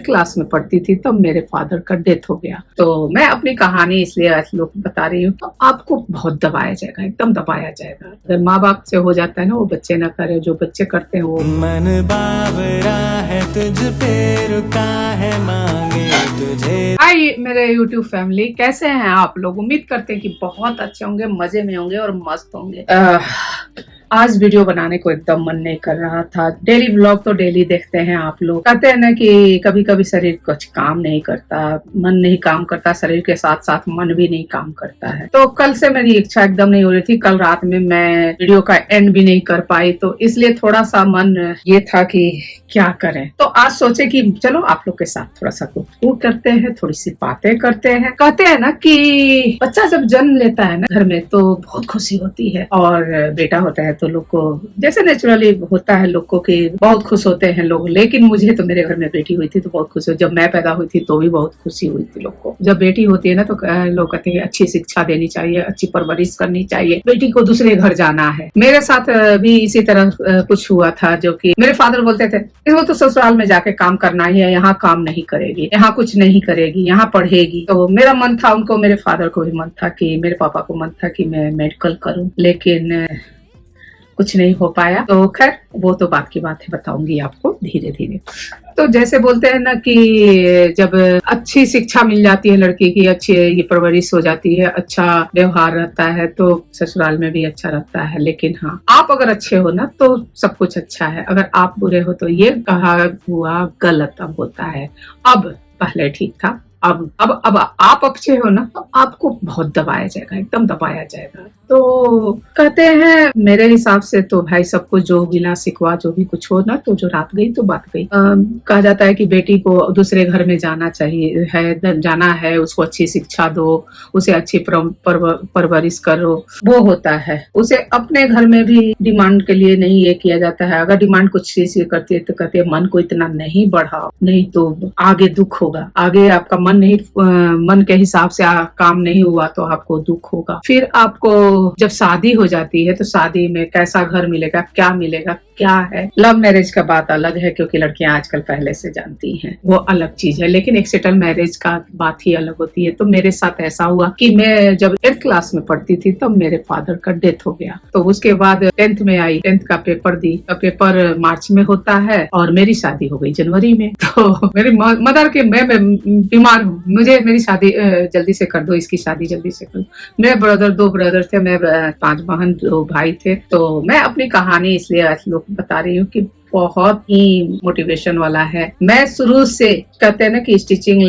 8th class में पढ़ती थी तब मेरे फादर का डेथ हो गया। तो मैं अपनी कहानी इसलिए आज लोग बता रही हूँ, तो आपको बहुत दबाया जाएगा, एकदम दबाया जाएगा। अगर माँ बाप से हो जाता है ना, वो बच्चे ना करे, जो बच्चे करते हैं वो। मन बावरा है तुझ पे रुका है, मांगे तुझे। हाय मेरे YouTube फैमिली, कैसे हैं आप लोग? उम्मीद करते हैं कि बहुत अच्छे होंगे, मजे में होंगे और मस्त होंगे। आज वीडियो बनाने को एकदम मन नहीं कर रहा था। डेली व्लॉग तो डेली देखते हैं आप लोग। कहते हैं ना कि कभी कभी शरीर कुछ काम नहीं करता, मन नहीं काम करता, शरीर के साथ साथ मन भी नहीं काम करता है। तो कल से मेरी इच्छा एकदम नहीं हो रही थी। कल रात में मैं वीडियो का एंड भी नहीं कर पाई, तो इसलिए थोड़ा सा मन ये था कि क्या करें। तो आज सोचे कि चलो आप लोग के साथ थोड़ा सा गुफ्तगू करते हैं, थोड़ी सी बातें करते हैं। कहते हैं ना कि बच्चा जब जन्म लेता है ना घर में तो बहुत खुशी होती है, और बेटा होता है तो लोग को जैसे नेचुरली होता है, लोग को कि बहुत खुश होते हैं लोग। लेकिन मुझे तो मेरे घर में बेटी हुई थी तो बहुत खुशी हुई। जब मैं पैदा हुई थी तो भी बहुत खुशी हुई थी लोग को। जब बेटी होती है ना तो लोग कहते हैं अच्छी शिक्षा देनी चाहिए, अच्छी परवरिश करनी चाहिए, बेटी को दूसरे घर जाना है। मेरे साथ भी इसी तरह कुछ हुआ था, जो कि मेरे फादर बोलते थे इसको तो ससुराल में जाके काम करना ही है, यहाँ काम नहीं करेगी, यहाँ कुछ नहीं करेगी, यहाँ पढ़ेगी। तो मेरा मन था, उनको, मेरे फादर को भी मन था कि, मेरे पापा को मन था कि मैं मेडिकल करूं, लेकिन कुछ नहीं हो पाया। तो खैर वो तो बात की बात है, बताऊंगी आपको धीरे धीरे। तो जैसे बोलते हैं ना कि जब अच्छी शिक्षा मिल जाती है लड़की की, अच्छी ये परवरिश हो जाती है, अच्छा व्यवहार रहता है, तो ससुराल में भी अच्छा रहता है। लेकिन हाँ, आप अगर अच्छे हो ना तो सब कुछ अच्छा है, अगर आप बुरे हो तो ये कहा हुआ गलत अब होता है। अब पहले ठीक था, अब आप अच्छे हो ना तो आपको बहुत दबाया जाएगा, एकदम दबाया जाएगा। तो कहते हैं मेरे हिसाब से तो भाई सबको जो गिला शिकवा जो भी कुछ हो ना, तो जो रात गई तो बात गई। कहा जाता है कि बेटी को दूसरे घर में जाना चाहिए है, जाना है, उसको अच्छी शिक्षा दो, उसे अच्छी परवरिश करो, वो होता है। उसे अपने घर में भी डिमांड के लिए नहीं ये किया जाता है। अगर डिमांड कुछ चीज करती है तो कहते हैं मन को इतना नहीं बढ़ाओ, नहीं तो आगे दुख होगा, आगे आपका मन के हिसाब से काम नहीं हुआ तो आपको दुख होगा। फिर आपको जब शादी हो जाती है तो शादी में कैसा घर मिलेगा, क्या मिलेगा, क्या है। लव मैरिज का बात अलग है, क्योंकि लड़कियां आजकल पहले से जानती हैं, वो अलग चीज है। लेकिन एक सेटल मैरिज का बात ही अलग होती है। तो मेरे साथ ऐसा हुआ कि मैं जब 8th क्लास में पढ़ती थी तब मेरे फादर का डेथ हो गया। तो उसके बाद 10th में आई, 10th का पेपर दी। पेपर मार्च में होता है और मेरी शादी हो गई जनवरी में। तो मेरी मदर के मैं बीमार हूँ, मुझे मेरी शादी जल्दी से कर दो, इसकी शादी जल्दी से कर दो। मेरे ब्रदर, 2 ब्रदर थे, मैं 5 बहन, 2 भाई थे। तो मैं अपनी कहानी इसलिए आज लोग बता रही हूँ कि बहुत ही मोटिवेशन वाला है। मैं शुरू से, कहते हैं ना कि स्टिचिंग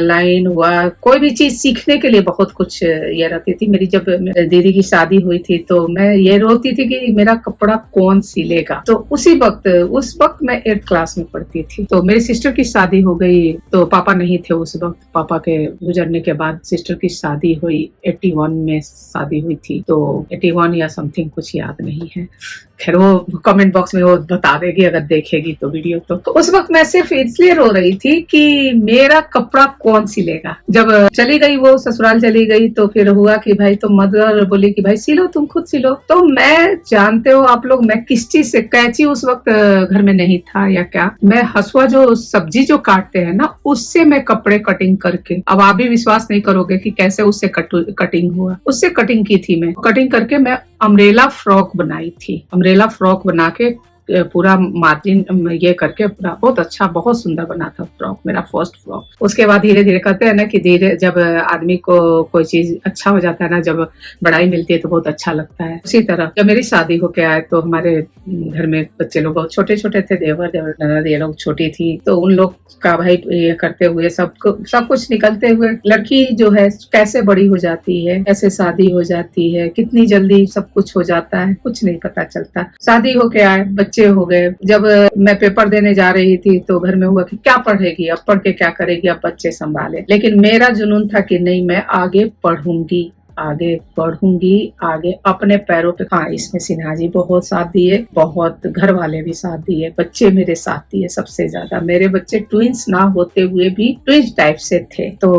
लाइन हुआ, कोई भी चीज सीखने के लिए बहुत कुछ ये रहती थी। मेरी जब दीदी की शादी हुई थी तो मैं ये रोती थी कि मेरा कपड़ा कौन सिलेगा। तो उस वक्त मैं 8th क्लास में पढ़ती थी। तो मेरी सिस्टर की शादी हो गई, तो पापा नहीं थे उस वक्त। पापा के गुजरने के बाद सिस्टर की शादी हुई, 81 में शादी हुई थी। तो 81 या समथिंग, कुछ याद नहीं है। खैर वो कमेंट बॉक्स में वो बता देगी अगर देखेगी तो वीडियो। तो उस वक्त मैं सिर्फ इसलिए रो रही थी कि मेरा कपड़ा कौन सिलेगा। जब चली गई, वो ससुराल चली गई, तो फिर हुआ कि भाई, तो मदर बोली कि भाई सिलो, तुम खुद सिलो। तो मैं, जानते हो आप लोग, मैं किस चीज से, कैंची उस वक्त घर में नहीं था या क्या, मैं हसुआ जो सब्जी जो काटते हैं ना, उससे मैं कपड़े कटिंग करके, अब आप भी विश्वास नहीं करोगे कि कैसे उससे कटिंग हुआ। उससे कटिंग की थी मैं, कटिंग करके मैं अम्ब्रेला फ्रॉक बनाई थी। अम्ब्रेला फ्रॉक बना के पूरा मार्जिन ये करके पूरा बहुत अच्छा, बहुत सुंदर बना था फ्रॉक, मेरा फर्स्ट फ्रॉक। उसके बाद धीरे धीरे कहते हैं ना कि धीरे जब आदमी को कोई चीज अच्छा हो जाता है ना, जब बड़ाई मिलती है तो बहुत अच्छा लगता है। उसी तरह जब मेरी शादी होके आए तो हमारे घर में बच्चे लोग बहुत छोटे छोटे थे, देवर ननद ये लोग छोटी थी। तो उन लोग का भाई ये करते हुए सब कुछ निकलते हुए लड़की जो है कैसे बड़ी हो जाती है, कैसे शादी हो जाती है, कितनी जल्दी सब कुछ हो जाता है, कुछ नहीं पता चलता। शादी होके आए, बच्चे हो गए। जब मैं पेपर देने जा रही थी तो घर में हुआ कि क्या पढ़ेगी, अब पढ़ के क्या करेगी, अब बच्चे संभाले। लेकिन मेरा जुनून था कि नहीं, मैं आगे पढ़ूंगी, आगे बढ़ूंगी, आगे अपने पैरों पे। हाँ, इसमें सिन्हा जी बहुत साथ दिए, बहुत घर वाले भी साथ दिए, बच्चे मेरे साथ दिए। सबसे ज्यादा मेरे बच्चे ट्विंस ना होते हुए भी ट्विंस टाइप से थे, तो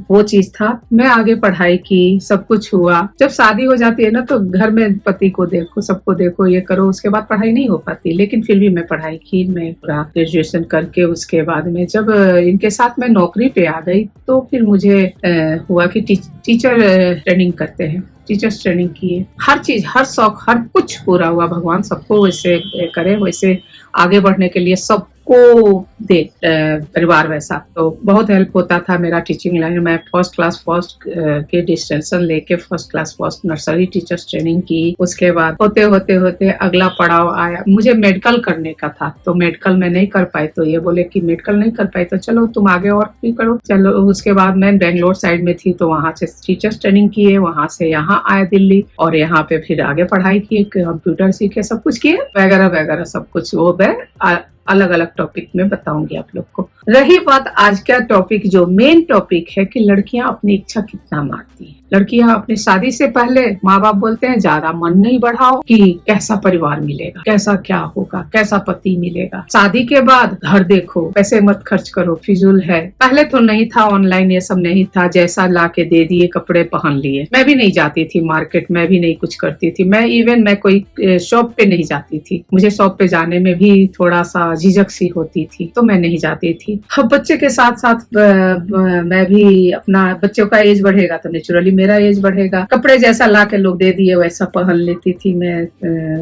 वो चीज था। मैं आगे पढ़ाई की, सब कुछ हुआ। जब शादी हो जाती है ना तो घर में पति को देखो, सबको देखो, ये करो, उसके बाद पढ़ाई नहीं हो पाती। लेकिन फिर भी मैं पढ़ाई की, मैं पूरा ग्रेजुएशन करके उसके बाद में जब इनके साथ मैं नौकरी पे आ गई तो फिर मुझे हुआ कि टीचर ट्रेनिंग करते हैं, टीचर्स ट्रेनिंग किए। हर चीज, हर शौक, हर कुछ पूरा हुआ। भगवान सबको वैसे करे, वैसे आगे बढ़ने के लिए सबको दे परिवार वैसा। तो बहुत हेल्प होता था मेरा टीचिंग लाइन। मैं फर्स्ट क्लास फर्स्ट के डिस्टिंक्शन लेके first class first nursery teachers training की। उसके बाद होते होते होते अगला पड़ाव आया, मुझे मेडिकल करने का था। तो मेडिकल में नहीं कर पाई, तो ये बोले कि मेडिकल नहीं कर पाई तो चलो तुम आगे और भी करो। चलो, उसके बाद मैं बेंगलोर साइड में थी तो वहां से टीचर्स ट्रेनिंग किए, वहां से यहाँ आए दिल्ली और यहाँ पे फिर आगे पढ़ाई की, कंप्यूटर सीखे, सब कुछ किए, वगैरह वगैरह सब कुछ। वो मैं अलग अलग टॉपिक में बताऊंगी आप लोग को। रही बात आज का टॉपिक, जो मेन टॉपिक है कि लड़कियां अपनी इच्छा कितना मारती हैं। लड़कियां अपनी शादी से पहले माँ बाप बोलते हैं ज्यादा मन नहीं बढ़ाओ कि कैसा परिवार मिलेगा, कैसा क्या होगा, कैसा पति मिलेगा। शादी के बाद घर देखो, पैसे मत खर्च करो, फिजूल है। पहले तो नहीं था ऑनलाइन, ये सब नहीं था, जैसा ला के दे दिए कपड़े पहन लिए। मैं भी नहीं जाती थी मार्केट, मैं भी नहीं कुछ करती थी। मैं कोई शॉप पे नहीं जाती थी, मुझे शॉप पे जाने में भी थोड़ा सा झिझक सी होती थी, तो मैं नहीं जाती थी। अब बच्चे के साथ साथ मैं भी अपना, बच्चों का एज बढ़ेगा तो नेचुरली मेरा एज बढ़ेगा। कपड़े जैसा ला के लोग दे दिए वैसा पहन लेती थी मैं,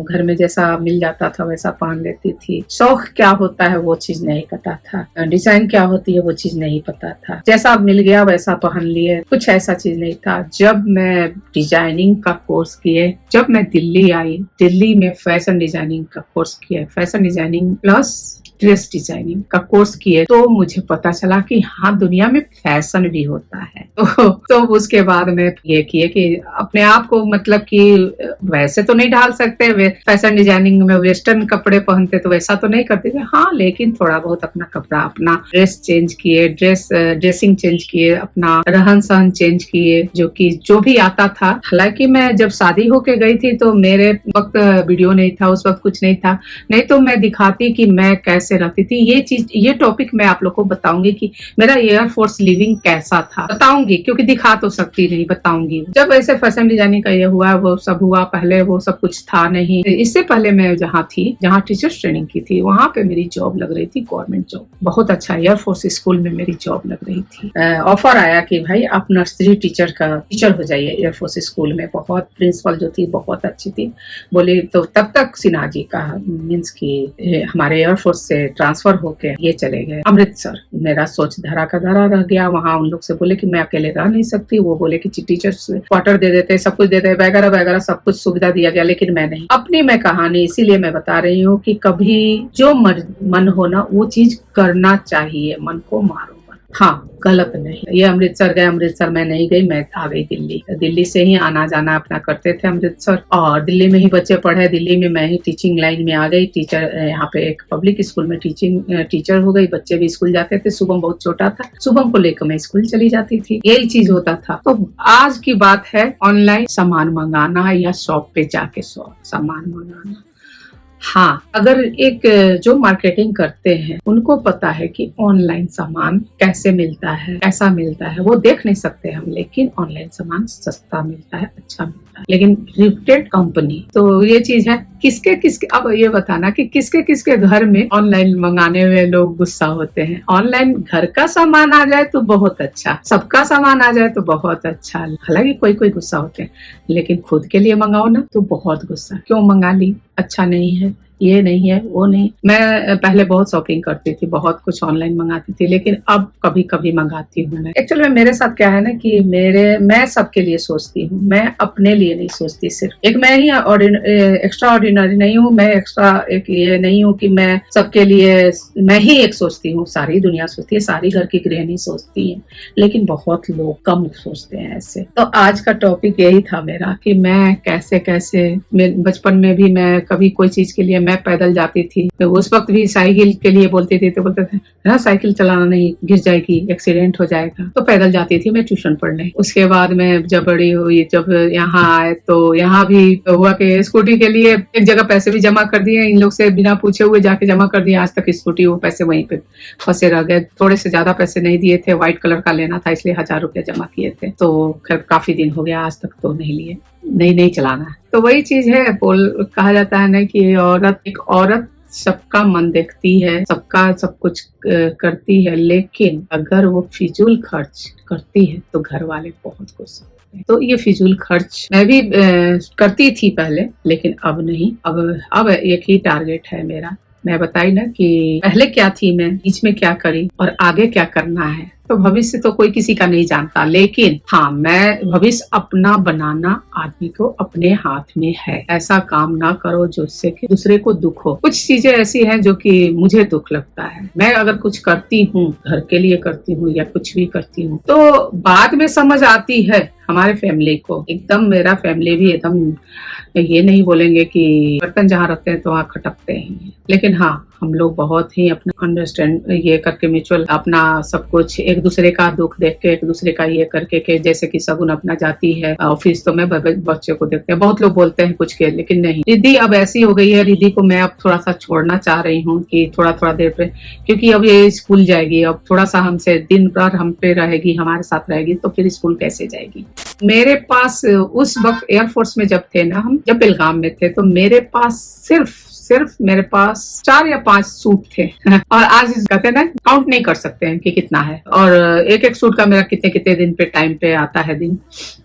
घर में जैसा मिल जाता था वैसा पहन लेती थी। शौक क्या होता है वो चीज नहीं पता था, डिजाइन क्या होती है वो चीज नहीं पता था, जैसा मिल गया वैसा पहन लिए, कुछ ऐसा चीज नहीं था। जब मैं डिजाइनिंग का कोर्स किए, जब मैं दिल्ली आई, दिल्ली में फैशन डिजाइनिंग का कोर्स किया, fashion designing plus dress designing का कोर्स किए, तो मुझे पता चला कि हाँ, दुनिया में फैशन भी होता है। तो उसके बाद में ये किए कि अपने आप को, मतलब कि वैसे तो नहीं ढाल सकते, फैशन डिजाइनिंग में वेस्टर्न कपड़े पहनते तो वैसा तो नहीं करते थे, हाँ, लेकिन थोड़ा बहुत अपना कपड़ा, अपना ड्रेस चेंज किए, ड्रेसिंग चेंज किए, अपना रहन सहन चेंज किए, जो भी आता था। हालांकि मैं जब शादी होके गई थी तो मेरे वक्त वीडियो नहीं था, उस वक्त कुछ नहीं था, नहीं तो मैं दिखाती कि मैं कैसे रहती थी। ये टॉपिक मैं आप लोग को बताऊंगी कि मेरा एयरफोर्स लिविंग कैसा था, बताऊंगी, क्योंकि दिखा तो सकती नहीं, बताऊंगी। जब ऐसे फैशन डिजाइनिंग का ये हुआ, वो सब हुआ, पहले वो सब कुछ था नहीं। इससे पहले मैं जहाँ थी, जहाँ टीचर्स ट्रेनिंग की थी, वहां पे मेरी जॉब लग रही थी, गवर्नमेंट जॉब, बहुत अच्छा, एयरफोर्स स्कूल में मेरी जॉब लग रही थी। ऑफर आया कि भाई आप नर्सरी टीचर हो जाइए एयरफोर्स स्कूल में। बहुत प्रिंसिपल जो थी बहुत अच्छी थी, बोली। तो तब तक सिन्हा जी का मीन्स की हमारे एयरफोर्स से ट्रांसफर होके ये चले गए अमृतसर। मेरा सोच धरा का धरा रह गया। वहां उन लोग से बोले कि मैं अकेले रह नहीं सकती, वो बोले कि टीचर्स क्वार्टर दे देते, सब कुछ दे देते, वगैरह वगैरह सब कुछ सुविधा दिया गया, लेकिन मैं नहीं। अपनी मैं कहानी इसीलिए मैं बता रही हूँ कि कभी जो मन हो ना वो चीज करना चाहिए, मन को मारो, हाँ, गलत नहीं। ये अमृतसर गए, अमृतसर में नहीं गई, मैं आ गई दिल्ली। दिल्ली से ही आना जाना अपना करते थे अमृतसर, और दिल्ली में ही बच्चे पढ़े, दिल्ली में मैं ही टीचिंग लाइन में आ गई। टीचर यहाँ पे एक पब्लिक स्कूल में टीचर हो गई। बच्चे भी स्कूल जाते थे, शुभम बहुत छोटा था, शुभम को लेकर मैं स्कूल चली जाती थी, यही चीज होता था। तो आज की बात है ऑनलाइन सामान मंगाना या शॉप पे जाके सामान मंगाना। हाँ, अगर एक जो मार्केटिंग करते हैं उनको पता है कि ऑनलाइन सामान कैसे मिलता है, कैसा मिलता है, वो देख नहीं सकते हम, लेकिन ऑनलाइन सामान सस्ता मिलता है, अच्छा मिलता है, लेकिन रेप्यूटेड कंपनी। तो ये चीज है, किसके अब ये बताना कि किसके घर में ऑनलाइन मंगाने में लोग गुस्सा होते हैं। ऑनलाइन घर का सामान आ जाए तो बहुत अच्छा, सबका सामान आ जाए तो बहुत अच्छा। हालांकि कोई गुस्सा होते हैं, लेकिन खुद के लिए मंगाओ ना तो बहुत गुस्सा, क्यों मंगा ली, अच्छा नहीं है, ये नहीं है, वो नहीं। मैं पहले बहुत शॉपिंग करती थी, बहुत कुछ ऑनलाइन मंगाती थी, लेकिन अब कभी कभी मंगाती हूँ मैं। एक्चुअली में मेरे साथ क्या है ना कि मैं सबके लिए सोचती हूँ, मैं अपने लिए नहीं सोचती। सिर्फ एक मैं ही एक्स्ट्रा ऑर्डिनरी नहीं हूँ, मैं एक्स्ट्रा एक ये नहीं हूँ कि मैं सबके लिए मैं ही एक सोचती हूँ। सारी दुनिया सोचती है, सारी घर की गृहिणी सोचती है, लेकिन बहुत लोग कम सोचते हैं ऐसे। तो आज का टॉपिक यही था मेरा कि मैं कैसे बचपन में भी मैं कभी कोई चीज के लिए मैं पैदल जाती थी, तो उस वक्त भी साइकिल के लिए बोलते थे, तो बोलते थे ना साइकिल चलाना नहीं, गिर जाएगी, एक्सीडेंट हो जाएगा। तो पैदल जाती थी मैं ट्यूशन पढ़ने। उसके बाद मैं जब बड़ी हुई, जब यहाँ आए, तो यहाँ भी हुआ कि स्कूटी के लिए एक जगह पैसे भी जमा कर दिए, इन लोग से बिना पूछे हुए जाके जमा कर दिए। आज तक स्कूटी वो पैसे वहीं पे फंसे रह गए। थोड़े से ज्यादा पैसे नहीं दिए थे, व्हाइट कलर का लेना था, इसलिए 1000 रुपया जमा किए थे। तो खैर काफी दिन हो गया, आज तक तो नहीं लिए, नहीं चलाना है। तो वही चीज है, कहा जाता है ना कि एक औरत सबका मन देखती है, सबका सब कुछ करती है, लेकिन अगर वो फिजूल खर्च करती है तो घर वाले बहुत गुस्सा होते हैं। तो ये फिजूल खर्च मैं भी करती थी पहले, लेकिन अब नहीं। अब एक ही टारगेट है मेरा। मैं बताई ना कि पहले क्या थी मैं, बीच में क्या करी और आगे क्या करना है। तो भविष्य तो कोई किसी का नहीं जानता, लेकिन हाँ, मैं भविष्य अपना बनाना आदमी को अपने हाथ में है। ऐसा काम ना करो जिससे कि दूसरे को दुख हो। कुछ चीजें ऐसी हैं जो कि मुझे दुख लगता है। मैं अगर कुछ करती हूँ, घर के लिए करती हूँ या कुछ भी करती हूँ, तो बाद में समझ आती है हमारे फैमिली को। एकदम मेरा फैमिली भी एकदम ये नहीं बोलेंगे कि बर्तन जहाँ रखते हैं तो वहाँ खटकते हैं, लेकिन हाँ, हम लोग बहुत ही अपना अंडरस्टैंड ये करके म्यूचुअल अपना सब कुछ, एक दूसरे का दुख देख के, एक दूसरे का ये करके के, जैसे कि सगुन अपना जाती है ऑफिस तो मैं बच्चे को देखते हैं। बहुत लोग बोलते हैं कुछ के, लेकिन नहीं। रिद्धि अब ऐसी हो गई है, रिद्धि को मैं अब थोड़ा सा छोड़ना चाह रही हूँ कि थोड़ा देर पे, क्योंकि अब ये स्कूल जाएगी, अब थोड़ा सा हमसे दिन भर हम पे रहेगी, हमारे साथ रहेगी, तो फिर स्कूल कैसे जाएगी। मेरे पास उस वक्त एयरफोर्स में जब थे ना, हम जब बेलगाम में थे, तो मेरे पास सिर्फ मेरे पास 4 या 5 सूट थे और आज कहते हैं ना, काउंट नहीं कर सकते हैं कि कितना है। और एक सूट का मेरा कितने दिन पे टाइम पे आता है, दिन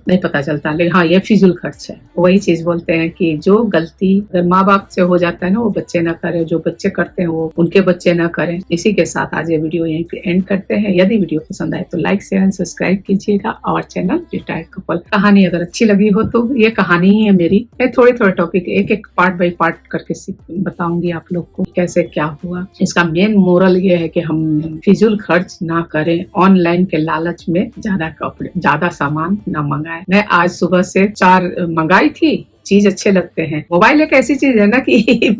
नहीं पता चलता। लेकिन हाँ, ये फिजूल खर्च है। वही चीज बोलते हैं कि जो गलती अगर माँ बाप से हो जाता है ना, वो बच्चे ना करें, जो बच्चे करते हैं वो उनके बच्चे ना करें। इसी के साथ आज ये वीडियो यहीं पे एंड करते हैं। यदि वीडियो पसंद आए तो लाइक शेयर एंड सब्सक्राइब कीजिएगा। और चैनल रिटायर्ड कपल कहानी अगर अच्छी लगी हो तो ये कहानी ही है मेरी। मैं थोड़े टॉपिक एक पार्ट बाई पार्ट करके बताऊंगी आप लोग को कैसे क्या हुआ। इसका मेन मोरल ये है कि हम फिजूल खर्च ना करें, ऑनलाइन के लालच में ज्यादा सामान ना मंगाएं। मैं आज सुबह से 4 मंगाई थी, चीज अच्छे लगते हैं। मोबाइल एक ऐसी चीज है ना कि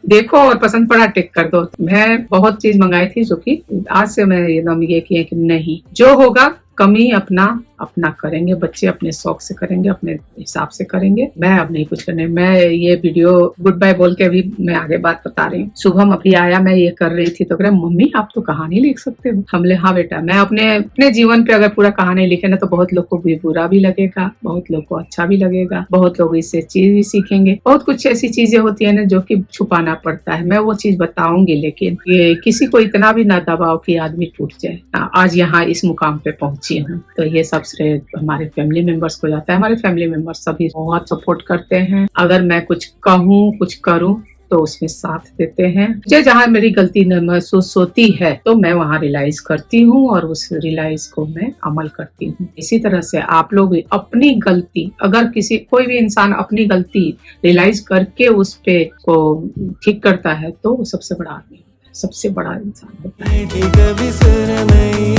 देखो और पसंद पड़ा टिक कर दो। मैं बहुत चीज मंगाई थी जो कि आज से मैं एकदम ये किया कि नहीं, जो होगा कमी अपना करेंगे, बच्चे अपने शौक से करेंगे, अपने हिसाब से करेंगे। मैं अब नहीं कुछ करने। मैं ये वीडियो गुड बाय बोल के अभी मैं आगे बात बता रही हूँ। शुभम अभी आया, मैं ये कर रही थी तो कह रहे मम्मी आप तो कहानी लिख सकते हो। हमले हाँ बेटा, मैं अपने जीवन पे अगर पूरा कहानी लिखे ना तो बहुत लोग को भी बुरा भी लगेगा, बहुत लोग को अच्छा भी लगेगा, बहुत लोग इससे चीज भी सीखेंगे। बहुत कुछ ऐसी चीजें होती है ना जो कि छुपाना पड़ता है। मैं वो चीज बताऊंगी, लेकिन ये किसी को इतना भी ना दबाओ कि आदमी टूट जाए। आज यहाँ इस मुकाम पे पहुंची हूँ तो ये सब श्रेय हमारे फैमिली मेंबर्स को जाता है। हमारे फैमिली मेंबर्स सभी बहुत सपोर्ट करते हैं। अगर मैं कुछ कहूँ, कुछ करूँ तो उसमें साथ देते हैं। मुझे जहाँ मेरी गलती महसूस होती है तो मैं वहाँ रियलाइज करती हूँ और उस रियलाइज को मैं अमल करती हूँ। इसी तरह से आप लोग भी अपनी गलती, अगर कोई भी इंसान अपनी गलती रियलाइज करके उस पे को ठीक करता है तो वो सबसे बड़ा आदमी, सबसे बड़ा इंसान होता है।